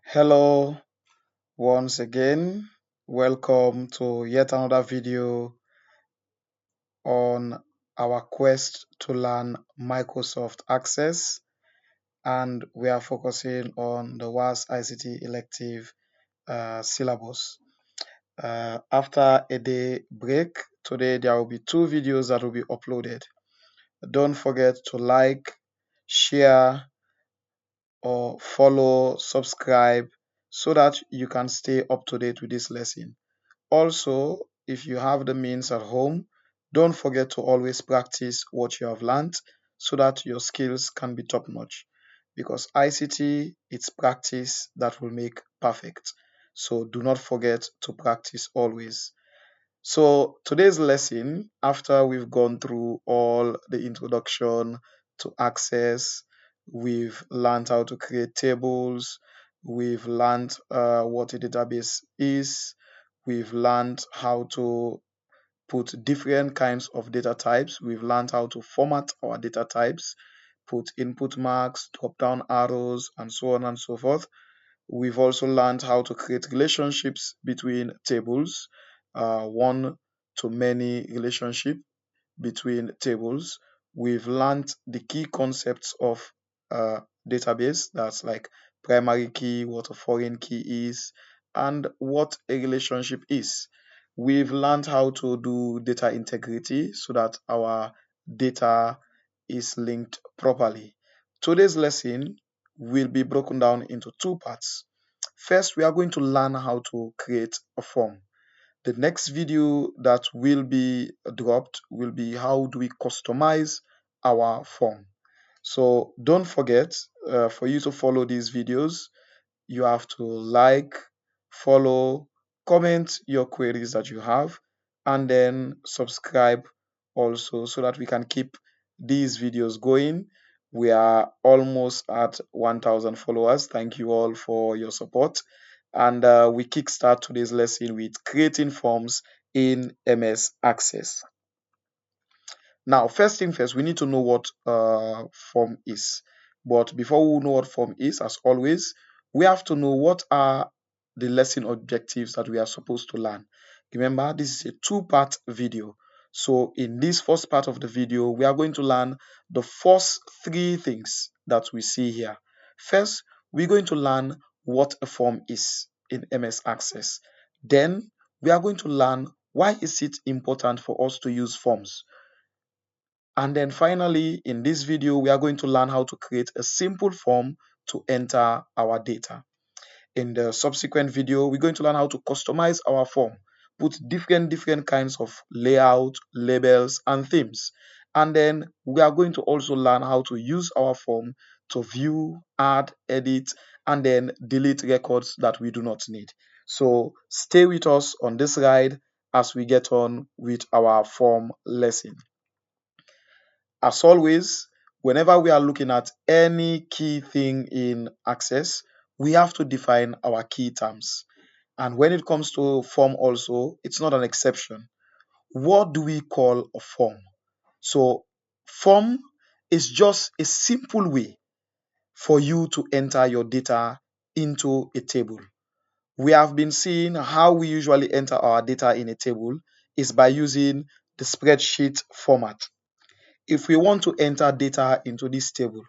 Hello, once again. Welcome to yet another video on our quest to learn Microsoft Access, and we are focusing on the WAS ICT elective syllabus. After a day break, today there will be two videos that will be uploaded. Don't forget to like, share, or follow, subscribe so that you can stay up to date with this lesson. Also, if you have the means at home, don't forget to always practice what you have learned so that your skills can be top notch. Because ICT, it's practice that will make perfect. So do not forget to practice always. So today's lesson, after we've gone through all the introduction to Access, we've learned how to create tables, we've learned what a database is, we've learned how to put different kinds of data types, we've learned how to format our data types, put input marks, drop down arrows, and so on and so forth. We've also learned how to create relationships between tables, one to many relationship between tables. We've learned the key concepts of uh, database, that's like primary key, what a foreign key is, and what a relationship is. We've learned how to do data integrity so that our data is linked properly. Today's lesson will be broken down into two parts. First, we are going to learn how to create a form. The next video that will be dropped will be how do we customize our form. So don't forget, for you to follow these videos, you have to like, follow, comment your queries that you have, and then subscribe also so that we can keep these videos going. We are almost at 1,000 followers. Thank you all for your support. And we kickstart today's lesson with creating forms in MS Access. Now, first thing first, we need to know what form is. But before we know what form is, as always, we have to know what are the lesson objectives that we are supposed to learn. Remember, this is a two-part video. So in this first part of the video, we are going to learn the first three things that we see here. First, we're going to learn what a form is in MS Access. Then, we are going to learn why is it important for us to use forms. And then finally, in this video, we are going to learn how to create a simple form to enter our data. In the subsequent video, we're going to learn how to customize our form, put different kinds of layout, labels, and themes. And then we are going to also learn how to use our form to view, add, edit, and then delete records that we do not need. So stay with us on this ride as we get on with our form lesson. As always, whenever we are looking at any key thing in Access, we have to define our key terms. And when it comes to form also, it's not an exception. What do we call a form? So form is just a simple way for you to enter your data into a table. We have been seeing how we usually enter our data in a table is by using the spreadsheet format. If we want to enter data into this table,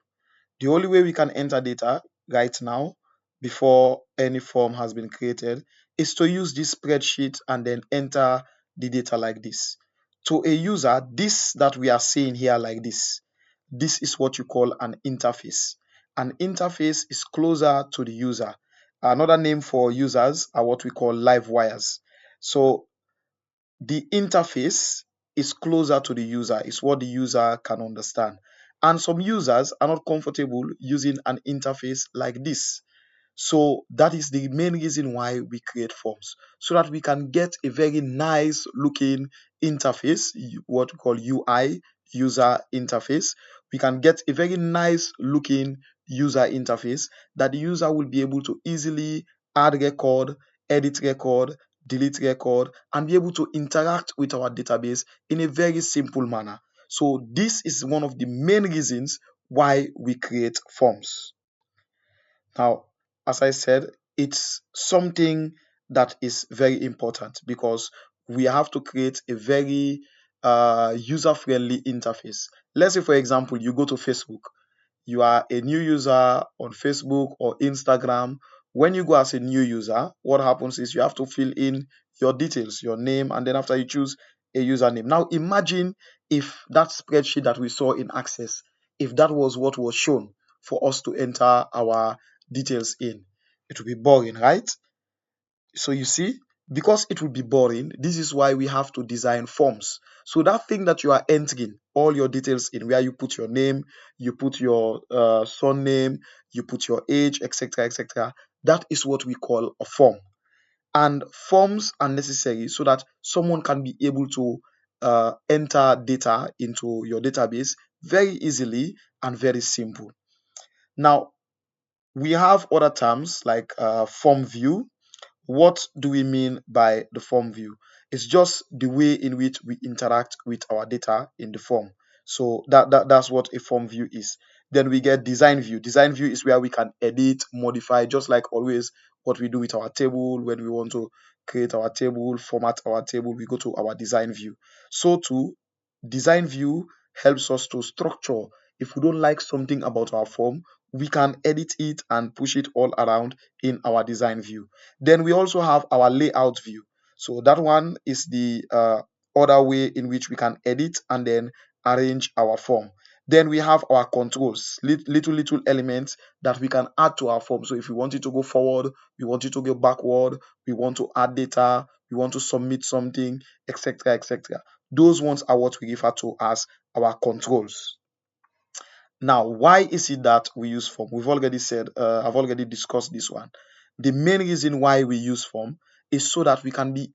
the only way we can enter data right now before any form has been created is to use this spreadsheet and then enter the data like this. To a user, this that we are seeing here like this is what you call an interface. An interface is closer to the user. Another name for users are what we call live wires. So the interface is closer to the user, is what the user can understand. And some users are not comfortable using an interface like this. So that is the main reason why we create forms, so that we can get a very nice looking interface, what we call UI, user interface. We can get a very nice looking user interface that the user will be able to easily add record, edit record, delete record, and be able to interact with our database in a very simple manner. So this is one of the main reasons why we create forms. Now, as I said, it's something that is very important because we have to create a very user friendly interface. Let's say, for example, you go to Facebook, you are a new user on Facebook or Instagram. When you go as a new user, what happens is you have to fill in your details, your name, and then after you choose a username. Now imagine if that spreadsheet that we saw in Access, if that was what was shown for us to enter our details in, it would be boring, right? So you see, because it would be boring, this is why we have to design forms. So that thing that you are entering all your details in, where you put your name, you put your surname, you put your age, etc., etc., that is what we call a form. And forms are necessary so that someone can be able to enter data into your database very easily and very simple. Now, we have other terms like form view. What do we mean by the form view? It's just the way in which we interact with our data in the form. So that's what a form view is. Then we get design view. Design view is where we can edit, modify, just like always what we do with our table. When we want to create our table, format our table, we go to our design view. So too, design view helps us to structure. If we don't like something about our form, we can edit it and push it all around in our design view. Then we also have our layout view. So that one is the other way in which we can edit and then arrange our form. Then we have our controls, little elements that we can add to our form. So if we want it to go forward, we want it to go backward, we want to add data, we want to submit something, etc., etc. Those ones are what we refer to as our controls. Now, why is it that we use form? We've already said, I've already discussed this one. The main reason why we use form is so that we can be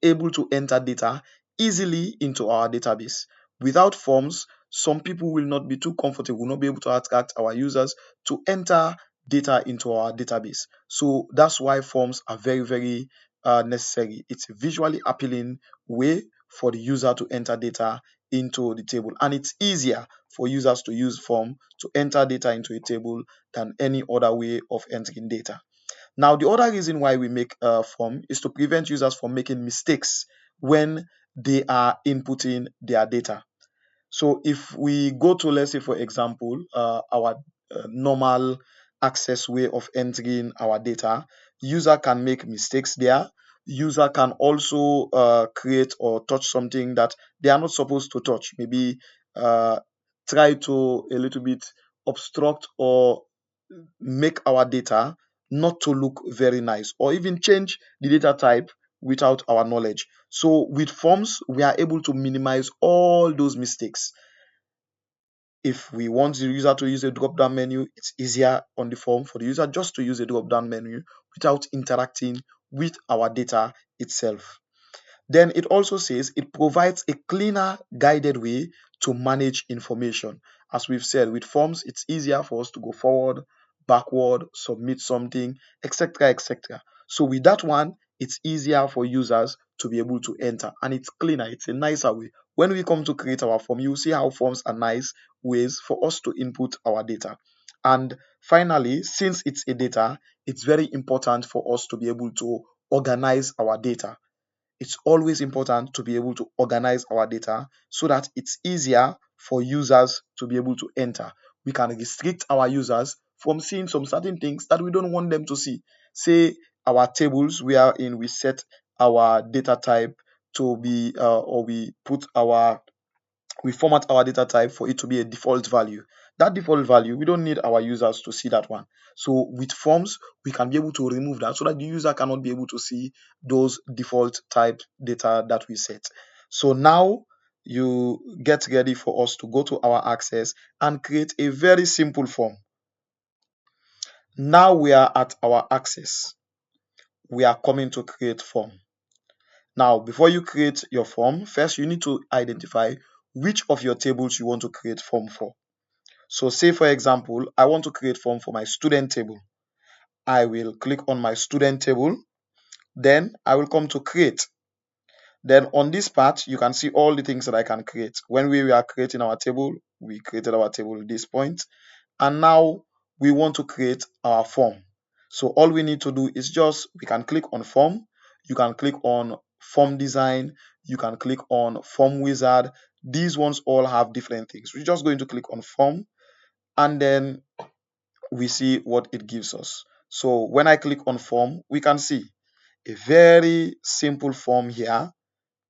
able to enter data easily into our database. Without forms, some people will not be too comfortable, will not be able to attract our users to enter data into our database. So that's why forms are very, very necessary. It's a visually appealing way for the user to enter data into the table, and it's easier for users to use form to enter data into a table than any other way of entering data. Now, the other reason why we make a form is to prevent users from making mistakes when they are inputting their data. So if we go to, let's say, for example, our normal access way of entering our data, user can make mistakes there. User can also create or touch something that they are not supposed to touch. Maybe uh, try to a little bit obstruct or make our data not to look very nice, or even change the data type without our knowledge. So with forms, we are able to minimize all those mistakes. If we want the user to use a drop down menu, it's easier on the form for the user just to use a drop down menu without interacting with our data itself. Then it also says it provides a cleaner, guided way to manage information. As we've said, with forms, it's easier for us to go forward, backward, submit something, etc., etc. So with that one, it's easier for users to be able to enter, and it's cleaner, it's a nicer way. When we come to create our form, you see how forms are nice ways for us to input our data. And finally, since it's a data, it's very important for us to be able to organize our data. It's always important to be able to organize our data so that it's easier for users to be able to enter. We can restrict our users from seeing some certain things that we don't want them to see. Say our tables wherein we set our data type to be or we format our data type for it to be a default value. That default value, we don't need our users to see that one. So with forms, we can be able to remove that so that the user cannot be able to see those default type data that we set. So now you get ready for us to go to our access and create a very simple form. Now we are at our access. We are coming to create form. Now, before you create your form, first you need to identify which of your tables you want to create form for. So say for example, I want to create form for my student table. I will click on my student table. Then I will come to create. Then on this part, you can see all the things that I can create. When we were creating our table, we created our table at this point. And now we want to create our form. So all we need to do is just, we can click on form, you can click on form design, you can click on form wizard. These ones all have different things. We're just going to click on form, and then we see what it gives us. So when I click on form, we can see a very simple form here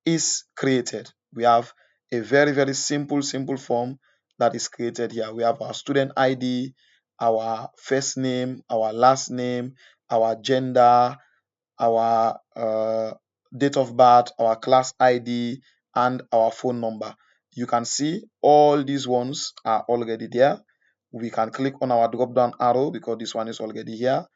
is created. We have a very, very simple form that is created here. We have our student ID, our first name, our last name, our gender, our date of birth, our class ID, and our phone number. You can see all these ones are already there. We can click on our drop down arrow because this one is already here.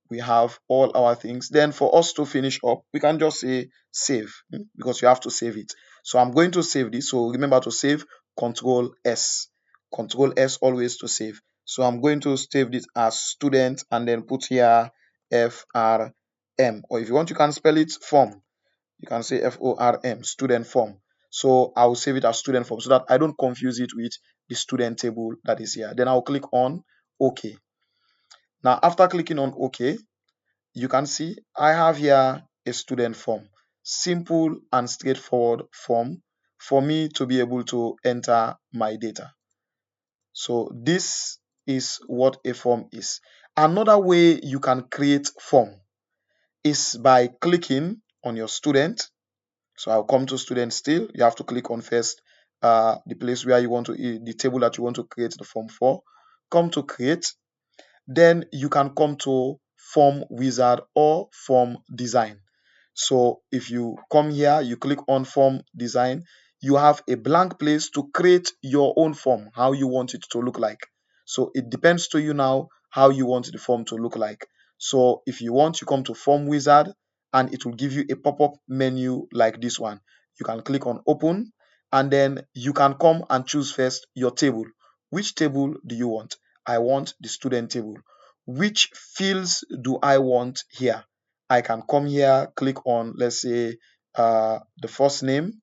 We have all our things. Then for us to finish up, we can just say save, because you have to save it. So I'm going to save this. So remember to save, Control S. Control S always to save. So I'm going to save this as student and then put here FR or if you want, you can spell it form. You can say FORM, student form. So I'll save it as student form so that I don't confuse it with the student table that is here. Then I'll click on OK. Now, after clicking on OK, you can see I have here a student form. Simple and straightforward form for me to be able to enter my data. So this is what a form is. Another way you can create form is by clicking on your student. So I'll come to student still. You have to click on first the place where you want to, the table that you want to create the form for. Come to create. Then you can come to form wizard or form design. So if you come here, you click on form design, you have a blank place to create your own form, how you want it to look like. So it depends to you now how you want the form to look like. So if you want, you come to form wizard and it will give you a pop-up menu like this one. You can click on open and then you can come and choose first your table. Which table do you want? I want the student table. Which fields do I want here? I can come here, click on, let's say, the first name,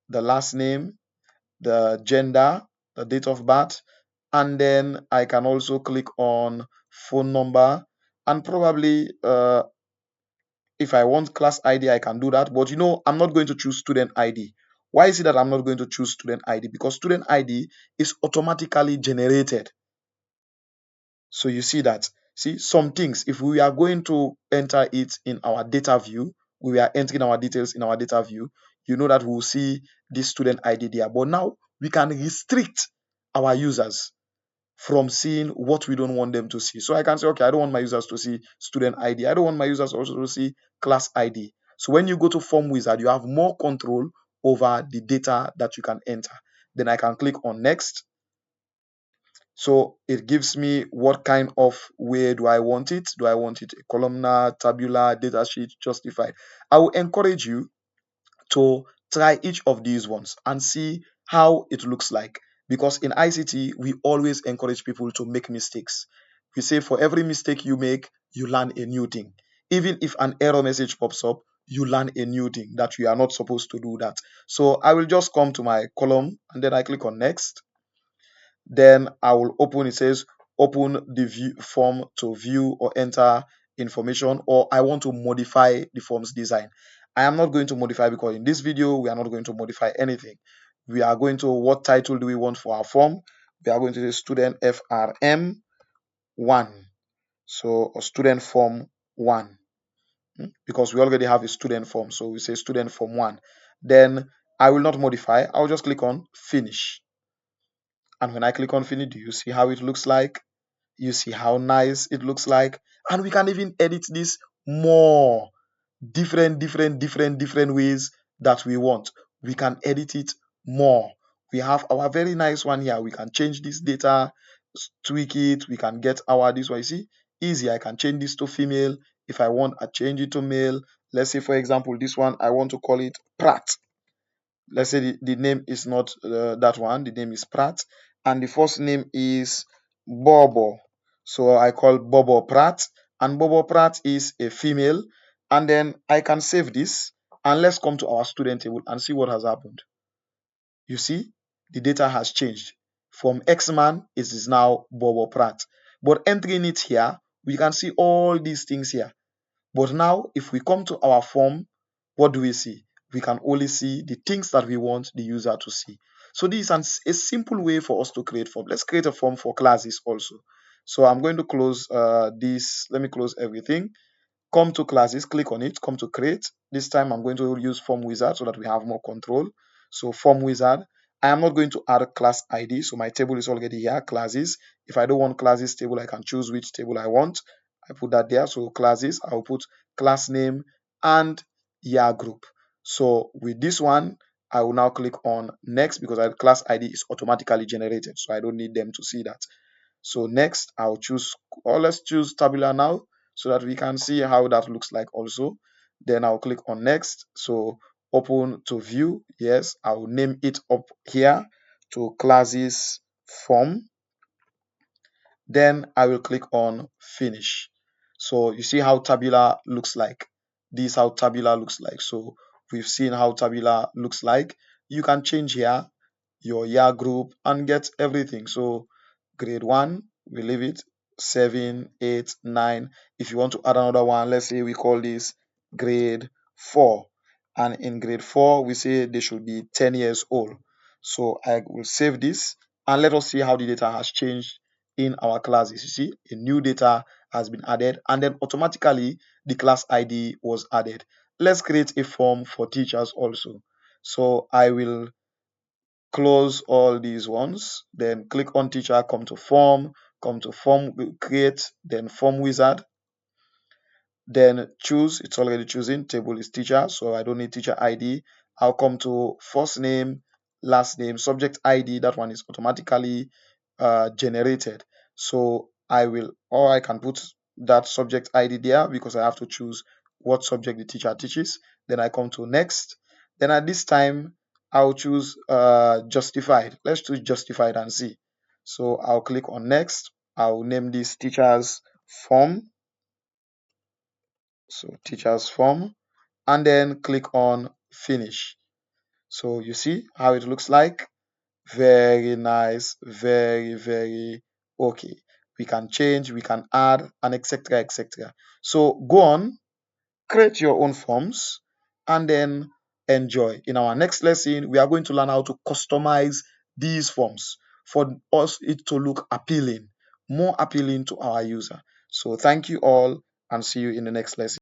the last name, the gender, the date of birth, and then I can also click on phone number, and probably if I want class ID, I can do that. But I'm not going to choose student ID. Why is it that I'm not going to choose student ID? Because student ID is automatically generated. So you see that. See, some things, if we are going to enter it in our data view, we are entering our details in our data view, you know that we'll see this student ID there. But now we can restrict our users from seeing what we don't want them to see. So I can say, okay, I don't want my users to see student ID. I don't want my users also to see class ID. So when you go to Form Wizard, you have more control over the data that you can enter. Then I can click on next. So it gives me what kind of way do I want it? Do I want it a columnar, tabular, datasheet, justified? I will encourage you to try each of these ones and see how it looks like. Because in ICT, we always encourage people to make mistakes. We say for every mistake you make, you learn a new thing. Even if an error message pops up, you learn a new thing that you are not supposed to do that. So I will just come to my column and then I click on next. Then I will open, it says open the view form to view or enter information, or I want to modify the form's design. I am not going to modify because in this video we are not going to modify anything. We are going to, what title do we want for our form? We are going to say student FRM 1. So or student form 1, because we already have a student form. So we say student form 1. Then I will not modify. I'll just click on finish. And when I click on finish, do you see how it looks like? You see how nice it looks like? And we can even edit this more. Different ways that we want. We can edit it more. We have our very nice one here. We can change this data, tweak it. We can get our, this one, you see, easy. I can change this to female. If I want, I change it to male. Let's say, for example, this one, I want to call it Pratt. Let's say the name is not that one, the name is Pratt, and the first name is Bobo. So I call Bobo Pratt, and Bobo Pratt is a female. And then I can save this, and let's come to our student table and see what has happened. You see, the data has changed. From X-Man, it is now Bobo Pratt. But entering it here, we can see all these things here. But now, if we come to our form, what do we see? We can only see the things that we want the user to see. So this is a simple way for us to create form. Let's create a form for classes also. So I'm going to close this. Let me close everything. Come to classes, click on it, come to create. This time I'm going to use form wizard so that we have more control. So form wizard, I am not going to add a class ID. So my table is already here, classes. If I don't want classes table, I can choose which table I want. I put that there. So classes, I'll put class name and year group. So with this one, I will now click on next because our class ID is automatically generated. So I don't need them to see that. So next, I'll choose, or let's choose tabular now so that we can see how that looks like also. Then I'll click on next. So open to view. Yes, I'll name it up here to classes form. Then I will click on finish. So you see how tabular looks like. This is how tabular looks like. So we've seen how tabular looks like. You can change here your year group and get everything. So grade 1, we leave it 7, 8, 9. If you want to add another one, let's say we call this grade 4. And in grade 4, we say they should be 10 years old. So I will save this and let us see how the data has changed in our classes. You see, a new data has been added and then automatically the class ID was added. Let's create a form for teachers also. So I will close all these ones, then click on teacher, come to form, create, then form wizard, then choose, it's already choosing, table is teacher, so I don't need teacher ID. I'll come to first name, last name, subject ID, that one is automatically generated. So I can put that subject ID there because I have to choose what subject the teacher teaches. Then I come to next. Then at this time, I'll choose justified. Let's choose justified and see. So I'll click on next. I'll name this teacher's form. So teacher's form, and then click on finish. So you see how it looks like. Very nice, very okay. We can change, we can add, and etc. etc. So go on, create your own forms, and then enjoy. In our next lesson, we are going to learn how to customize these forms for us it to look appealing, more appealing to our user. So thank you all and see you in the next lesson.